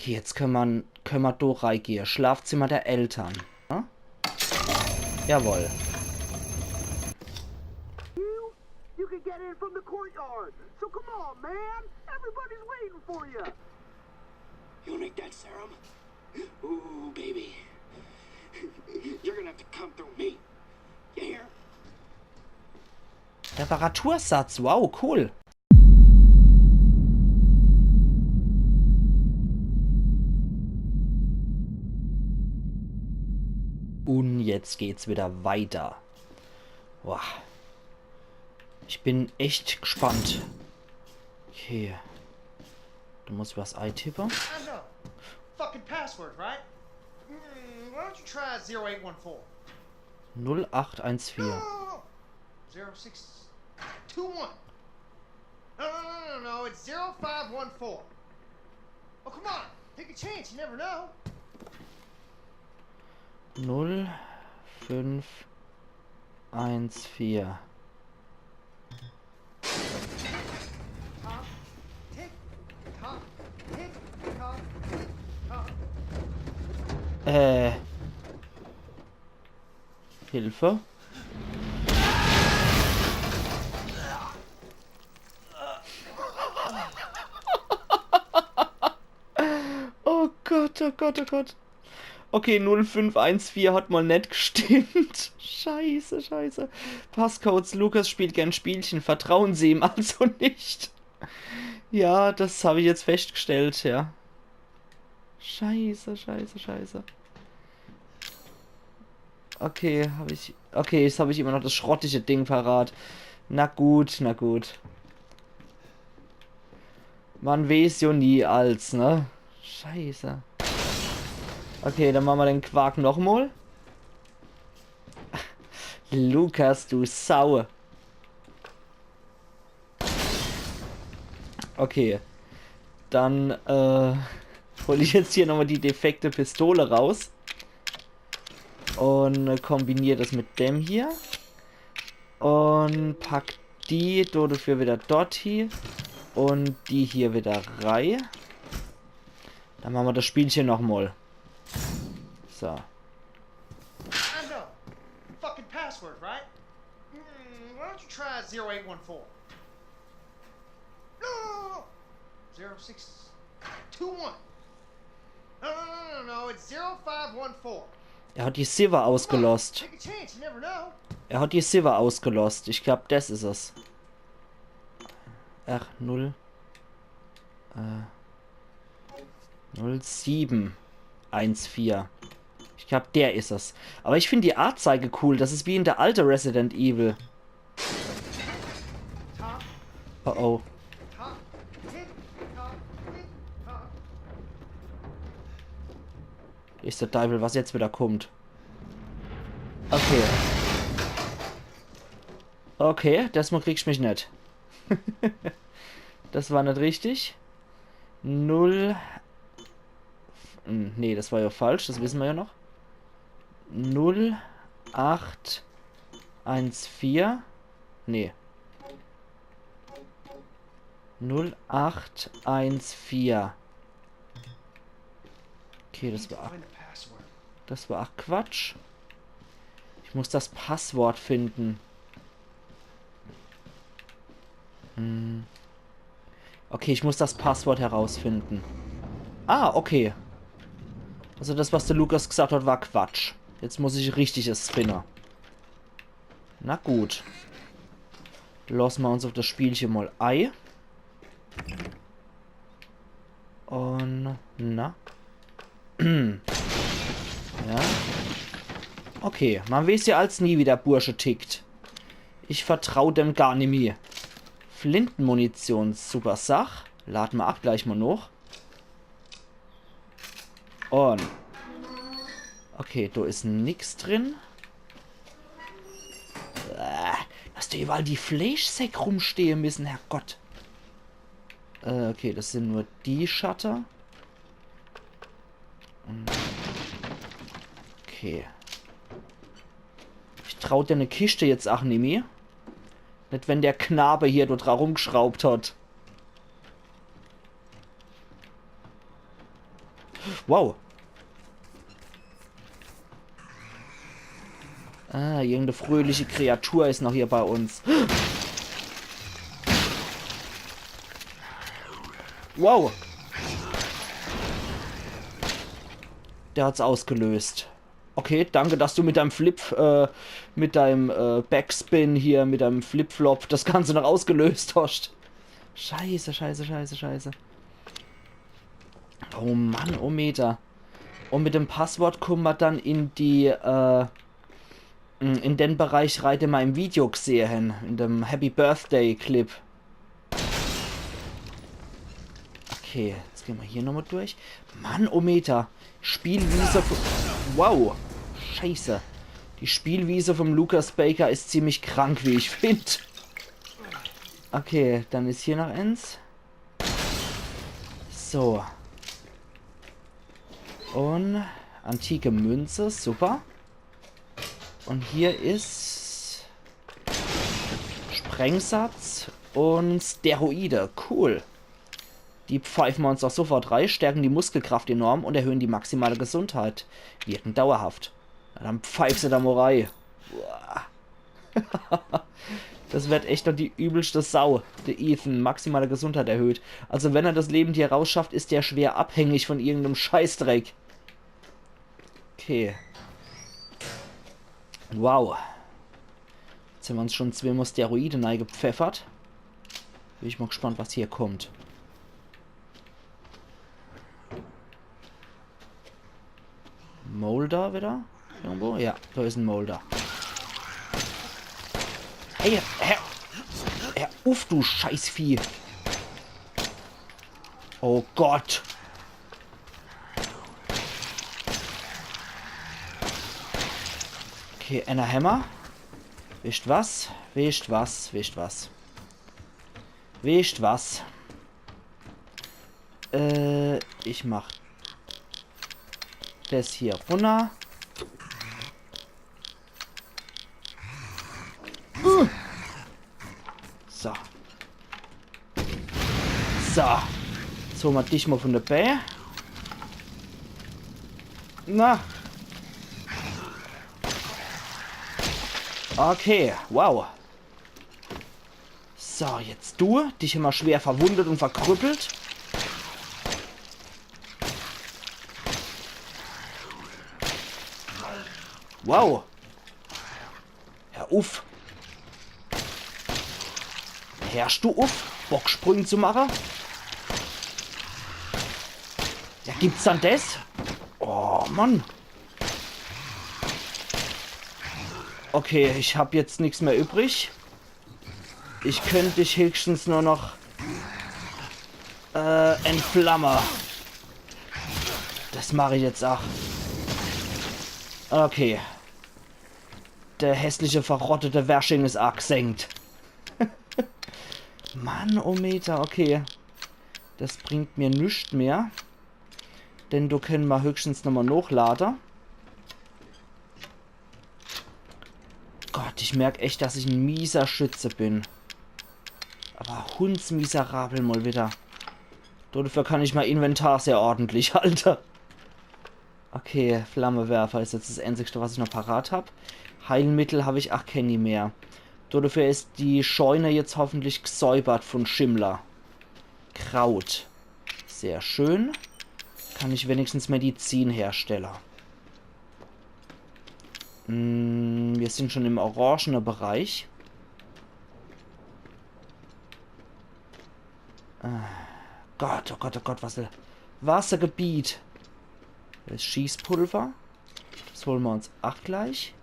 Okay, jetzt können wir da reingehen. Schlafzimmer der Eltern. Ja? Jawohl. You can get in from the courtyard. So come on, man. Everybody's waiting for you. You'll make that serum? Ooh, baby. You're gonna have to come through me. You hear? Reparatursatz. Wow, cool. Und jetzt geht's wieder weiter. Boah. Ich bin echt gespannt. Okay. Du musst was eintippen. I know. Fucking password, right? Why don't you try 0814? 0814. No! 0621. No, it's 0514. Oh, come on. Take a chance, you never know. 0514. Top, tick, top, tick, top, tick, top. Hilfe. Oh Gott, oh Gott, oh Gott. Okay, 0514 hat mal nicht gestimmt. Scheiße, scheiße. Passcodes, Lukas spielt gern Spielchen. Vertrauen Sie ihm also nicht. Ja, das habe ich jetzt festgestellt, ja. Scheiße, scheiße, scheiße. Okay, Okay, jetzt habe ich immer noch das schrottige Ding parat. Na gut, na gut. Man weiß ja nie als, ne? Scheiße. Okay, dann machen wir den Quark nochmal. Lukas, du Sau. Okay. Dann, hole ich jetzt hier nochmal die defekte Pistole raus. Und kombiniere das mit dem hier. Und pack die dafür wieder dort hier. Und die hier wieder rein. Dann machen wir das Spielchen nochmal. So. I know. Fucking password, right? Why don't you try 0814? No! 0621. No, it's 0514. Er hat die Silver ausgelost. Take a chance, you never know. Er hat die Silver ausgelost. Ich glaube, das ist es. R0 0714. Ich glaube, der ist es. Aber ich finde die Artzeige cool. Das ist wie in der alte Resident Evil. Top, Oh oh. top, tick, top, tick, top. Ist der Teufel, was jetzt wieder kommt. Okay. Okay, das mal kriegst du mich nicht. Das war nicht richtig. 0. Nee, das war ja falsch, das wissen wir ja noch. 0814. Nee. 0814. Okay, das war. Find the password. Das war Quatsch. Ich muss das Passwort finden. Okay, ich muss das Passwort herausfinden. Ah, okay. Also das, was der Lukas gesagt hat, war Quatsch. Jetzt muss ich richtiges Spinner. Na gut. Lassen wir uns auf das Spielchen mal ein. Und, na. Ja. Okay, man weiß ja als nie, wie der Bursche tickt. Ich vertraue dem gar nicht mehr. Flintenmunition, super Sach. Laden wir ab, gleich mal noch. Und. Okay, da ist nix drin. Dass da überall die Fleischsäcke rumstehen müssen, Herrgott. Okay, das sind nur die Shutter. Okay. Ich traue dir eine Kiste jetzt auch nicht mehr. Nicht, wenn der Knabe hier dort rumgeschraubt hat. Wow. Ah, irgendeine fröhliche Kreatur ist noch hier bei uns. Wow. Der hat's ausgelöst. Okay, danke, dass du mit deinem Backspin hier, mit deinem Flip-Flop das Ganze noch ausgelöst hast. Scheiße, scheiße, scheiße, scheiße. Oh Mann, oh Meter. Und mit dem Passwort kommen wir dann in den Bereich rein, den wir im Video gesehen, in dem Happy Birthday Clip. Okay, jetzt gehen wir hier nochmal durch. Mann, oh Meter. Spielwiese. Wow. Scheiße. Die Spielwiese vom Lucas Baker ist ziemlich krank, wie ich finde. Okay, dann ist hier noch eins. So. Und antike Münze, super. Und hier ist Sprengsatz und Steroide, cool. Die pfeifen wir uns auch sofort rein, stärken die Muskelkraft enorm und erhöhen die maximale Gesundheit. Wirken dauerhaft. Na, dann pfeifst du da mal rein. Das wird echt noch die übelste Sau. Der Ethan, maximale Gesundheit erhöht. Also wenn er das Leben hier rausschafft, ist der schwer abhängig von irgendeinem Scheißdreck. Okay. Wow. Jetzt haben wir uns schon zweimal Steroide reingepfeffert. Bin ich mal gespannt, was hier kommt. Molder wieder? Irgendwo? Ja, da ist ein Molder. Hey, Herr Uff, du Scheißvieh. Oh Gott. Okay, einer Hammer. Wischt was? Wischt was? Wischt was? Wischt was? Ich mach das hier runter. So. So. Jetzt holen wir dich mal von der Bär. Na. Okay, wow. So, jetzt du. Dich immer schwer verwundet und verkrüppelt. Wow. Herr Uff. Herrschst du Uff? Bocksprünge zu machen? Ja, gibt's dann das? Oh, Mann. Okay, ich habe jetzt nichts mehr übrig. Ich könnte dich höchstens nur noch entflammen. Das mache ich jetzt auch. Okay. Der hässliche, verrottete Wersching ist arg gesenkt. Mann, oh Meter, okay. Das bringt mir nichts mehr. Denn du können wir höchstens nochmal nachladen. Gott, ich merke echt, dass ich ein mieser Schütze bin. Aber hundsmiserabel mal wieder. Dafür kann ich mein Inventar sehr ordentlich halten. Okay, Flammewerfer ist jetzt das Einzige, was ich noch parat habe. Heilmittel habe ich, ach, kenne ich mehr. Dafür ist die Scheune jetzt hoffentlich gesäubert von Schimmler. Kraut. Sehr schön. Kann ich wenigstens Medizin herstellen. Wir sind schon im orangenen Bereich. Gott, oh Gott, oh Gott, was ein Wassergebiet. Das ist Schießpulver. Das holen wir uns auch gleich.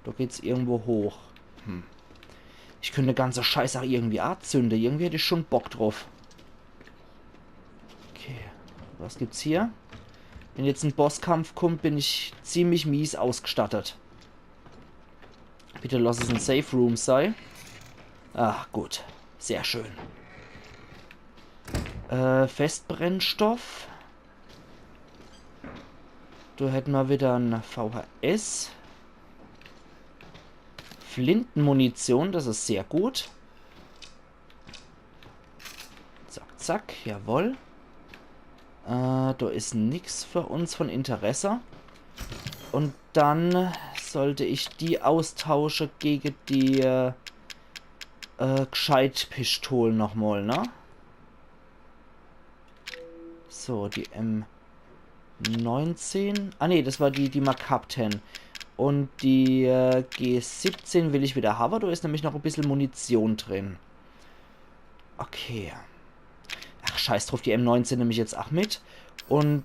Da geht's irgendwo hoch. Ich könnte ganze Scheiße auch irgendwie anzünden. Irgendwie hätte ich schon Bock drauf. Okay. Was gibt's hier? Wenn jetzt ein Bosskampf kommt, bin ich ziemlich mies ausgestattet. Bitte lass es ein Safe Room sein. Ach, gut. Sehr schön. Festbrennstoff. Da hätten wir wieder ein VHS. Flintenmunition, das ist sehr gut. Zack, zack, jawohl. Da ist nichts für uns von Interesse. Und dann sollte ich die austauschen gegen die Gescheitpistolen nochmal, ne? So, die M19. Ah ne, das war die Macapten. Und die G17 will ich wieder haben. Da ist nämlich noch ein bisschen Munition drin. Okay. Ach, scheiß drauf, die M19 nehme ich jetzt auch mit. Und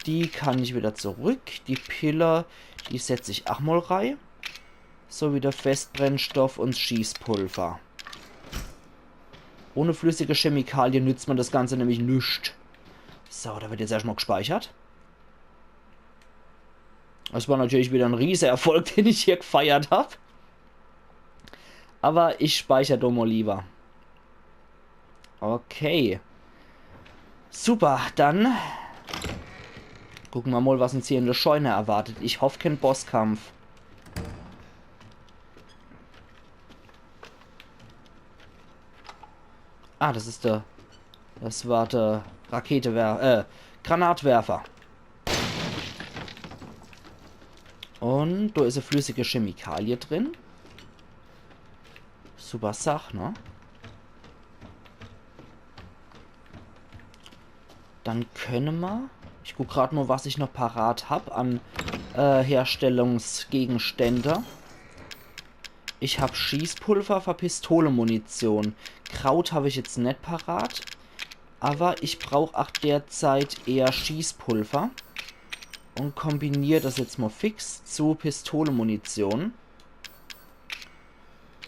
die kann ich wieder zurück. Die Pille, die setze ich auch mal rein. So wie der Festbrennstoff und Schießpulver. Ohne flüssige Chemikalien nützt man das Ganze nämlich nicht. So, da wird jetzt erstmal gespeichert. Das war natürlich wieder ein riesiger Erfolg, den ich hier gefeiert habe. Aber ich speichere doch mal lieber. Okay. Super, dann gucken wir mal, was uns hier in der Scheune erwartet. Ich hoffe, kein Bosskampf. Ah, das war der Granatwerfer. Und da ist eine flüssige Chemikalie drin. Super Sache, ne? Dann können wir... Ich gucke gerade nur, was ich noch parat habe an Herstellungsgegenstände. Ich habe Schießpulver für Pistolenmunition. Kraut habe ich jetzt nicht parat. Aber ich brauche auch derzeit eher Schießpulver. Und kombiniere das jetzt mal fix zu Pistolenmunition.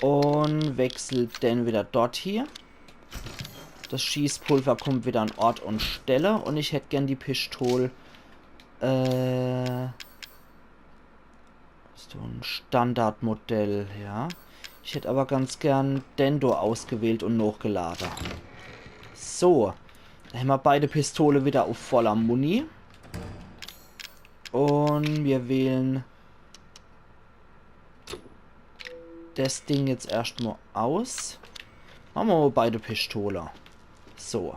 Und wechselt dann wieder dort hier. Das Schießpulver kommt wieder an Ort und Stelle. Und ich hätte gern die Pistole. So ein Standardmodell, ja. Ich hätte aber ganz gern Dendo ausgewählt und hochgeladen. So. Da haben wir beide Pistole wieder auf voller Muni. Und wir wählen das Ding jetzt erstmal aus. Machen wir mal beide Pistole. So.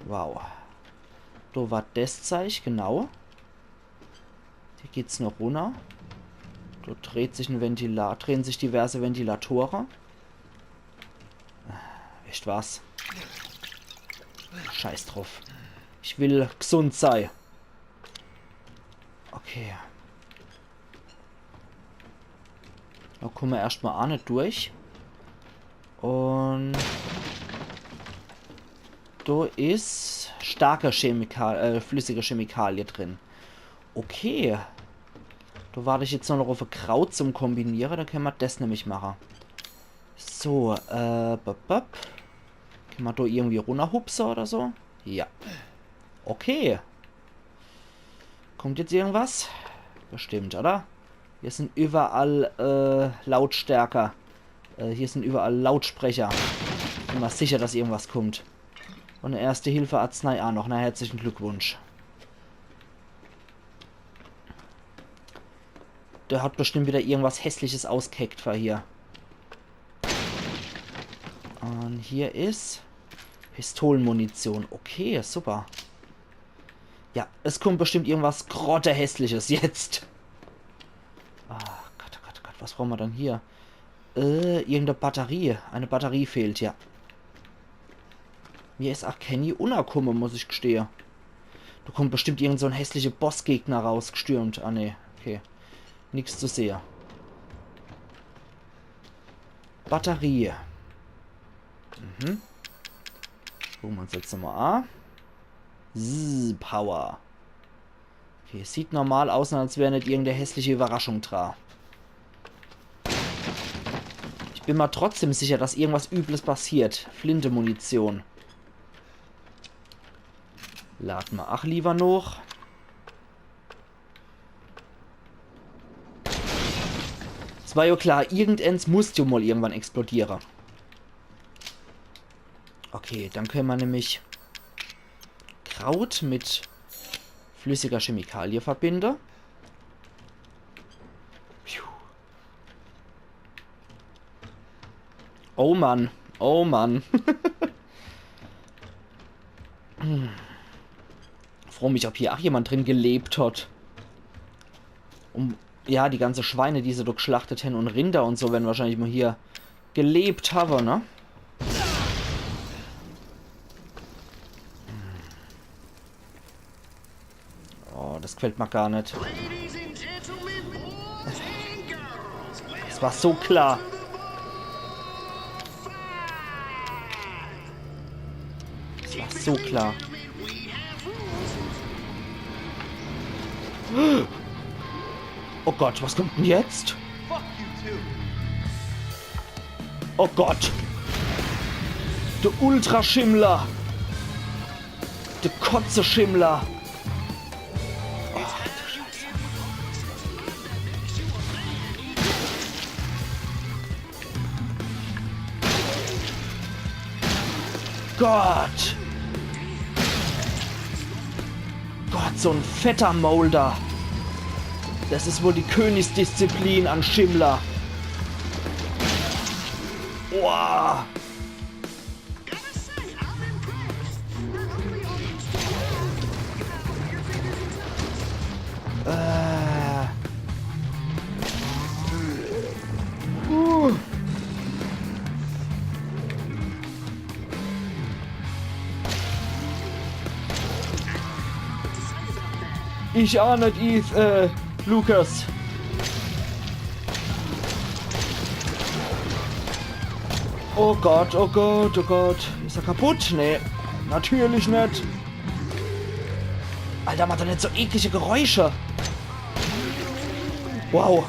Wow. Da war das Zeichen, genau. Hier geht's noch runter. Da dreht sich ein drehen sich diverse Ventilatoren. Echt was? Scheiß drauf. Ich will gesund sein. Okay. Da kommen wir erstmal auch nicht durch. Und da ist starke flüssige Chemikalie drin. Okay. Da warte ich jetzt noch auf ein Kraut zum Kombinieren. Dann können wir das nämlich machen. So, Können wir da irgendwie runterhupsen oder so? Ja. Okay. Kommt jetzt irgendwas? Bestimmt, oder? Hier sind überall Lautstärker. Hier sind überall Lautsprecher. Bin mal sicher, dass irgendwas kommt. Und eine Erste-Hilfe-Arznei auch noch. Na, herzlichen Glückwunsch. Der hat bestimmt wieder irgendwas Hässliches ausgeheckt war hier. Und hier ist Pistolenmunition. Okay, super. Ja, es kommt bestimmt irgendwas Grottehässliches jetzt. Ah, Gott, oh Gott, oh Gott, was brauchen wir dann hier? Irgendeine Batterie. Eine Batterie fehlt, ja. Mir ist auch Kenny unerkommen, muss ich gestehen. Da kommt bestimmt irgend so ein hässlicher Bossgegner rausgestürmt. Ah, ne, okay. Nichts zu sehen. Batterie. Gucken wir uns jetzt mal an. Power. Okay, sieht normal aus, als wäre nicht irgendeine hässliche Überraschung dran. Ich bin mal trotzdem sicher, dass irgendwas Übles passiert. Flinte-Munition. Laden wir auch lieber noch. Es war ja klar, irgendeins muss ja mal irgendwann explodieren. Okay, dann können wir nämlich Kraut mit flüssiger Chemikalie verbinden. Oh Mann, oh Mann. Freu mich, ob hier auch jemand drin gelebt hat. Ja, die ganze Schweine, die sie doch geschlachtet haben und Rinder und so, werden wahrscheinlich mal hier gelebt haben, ne? Oh, das gefällt mir gar nicht. Das war so klar. Das war so klar. Oh Gott, was kommt denn jetzt? Fuck you too. Oh Gott. Der Ultraschimmler. Der Kotze-Schimmler. Oh, du Scheiße. Gott. Gott, so ein fetter Molder. Das ist wohl die Königsdisziplin an Schimmler. Wow. Ich ahne Eve, Lucas. Oh Gott, oh Gott, oh Gott. Ist er kaputt? Nee, natürlich nicht. Alter, macht er nicht so eklige Geräusche. Wow.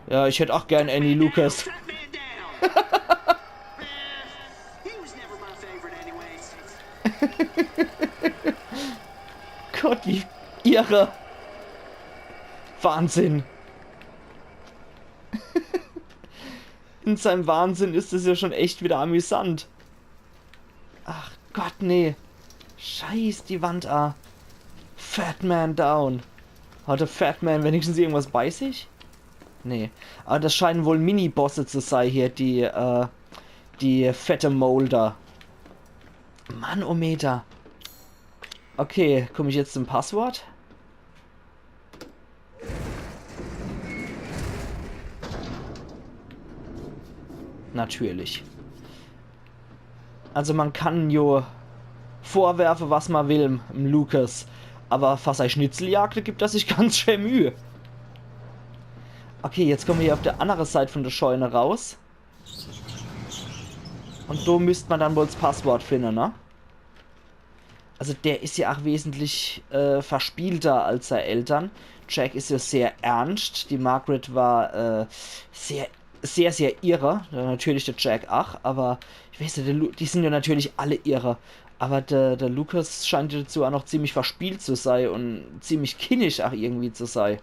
Ja, ich hätte auch gern Annie Lucas. Gott, wie irre. Wahnsinn. In seinem Wahnsinn ist es ja schon echt wieder amüsant. Ach Gott, nee. Scheiß die Wand an. Fat Man down. Hatte Fat Man wenigstens irgendwas bei sich? Nee. Aber das scheinen wohl Mini-Bosse zu sein hier, die fette Molder. Manometer. Okay, komme ich jetzt zum Passwort? Natürlich. Also man kann jo vorwerfen, was man will, im Lucas. Aber fast ein Schnitzeljagd gibt das sich ganz schön Mühe. Okay, jetzt kommen wir hier auf der anderen Seite von der Scheune raus. Und da müsste man dann wohl das Passwort finden, ne? Also der ist ja auch wesentlich verspielter als seine Eltern. Jack ist ja sehr ernst. Die Margaret war sehr irre. Ja, natürlich der Jack auch, aber ich weiß nicht, die sind ja natürlich alle irre. Aber der Lucas scheint dazu auch noch ziemlich verspielt zu sein und ziemlich kindisch auch irgendwie zu sein.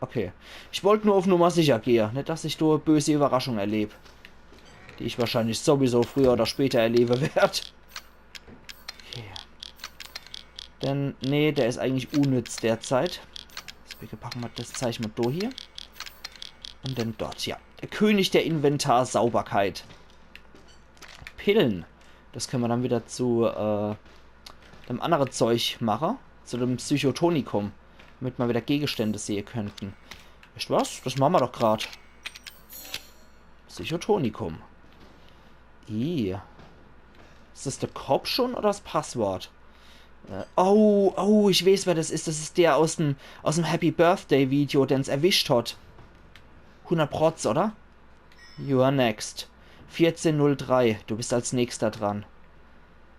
Okay. Ich wollte nur auf Nummer sicher gehen. Nicht, dass ich da böse Überraschung erlebe. Die ich wahrscheinlich sowieso früher oder später erleben werde. Okay. Denn, nee, der ist eigentlich unnütz derzeit. Deswegen packen wir das Zeichen mal da hier. Und dann dort, ja. Der König der Inventarsauberkeit. Pillen. Das können wir dann wieder zu dem anderen Zeug machen. Zu dem Psychotonikum. Damit wir wieder Gegenstände sehen könnten. Weißt du was? Das machen wir doch gerade. Psychotonikum. Ist das der Kopf schon oder das Passwort? Oh, ich weiß, wer das ist. Das ist der aus dem Happy Birthday Video, der uns erwischt hat. 100 Protz, oder? You are next. 1403. Du bist als nächster dran.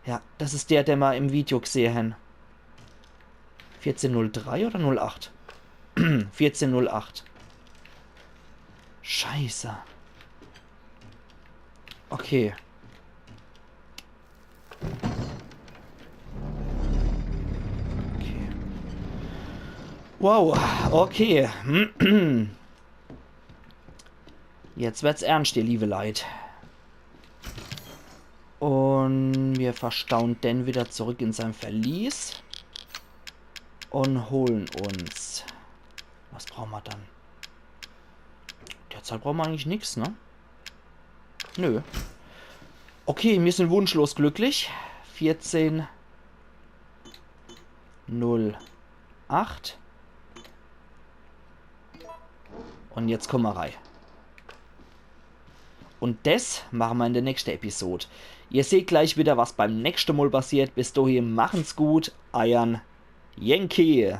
Ja, das ist der wir im Video gesehen haben. 1403 oder 08? 1408. Scheiße. Okay. Okay. Wow, okay. Jetzt wird's ernst, ihr liebe Leid. Und wir verstauen Dan wieder zurück in sein Verlies. und holen uns. Was brauchen wir dann? Derzeit brauchen wir eigentlich nichts, ne? Nö. Okay, wir sind wunschlos glücklich. 14 08. Und jetzt kommen wir rein. Und das machen wir in der nächsten Episode. Ihr seht gleich wieder, was beim nächsten Mal passiert. Bis dahin, machen's gut. Euren Yankee.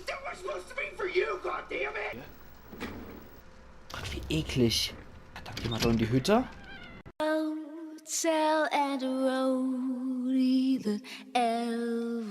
That was supposed to be for you, goddammit! Gott, wie eklig. Dann gehen wir doch in die Hütte. Tell and roll that everybody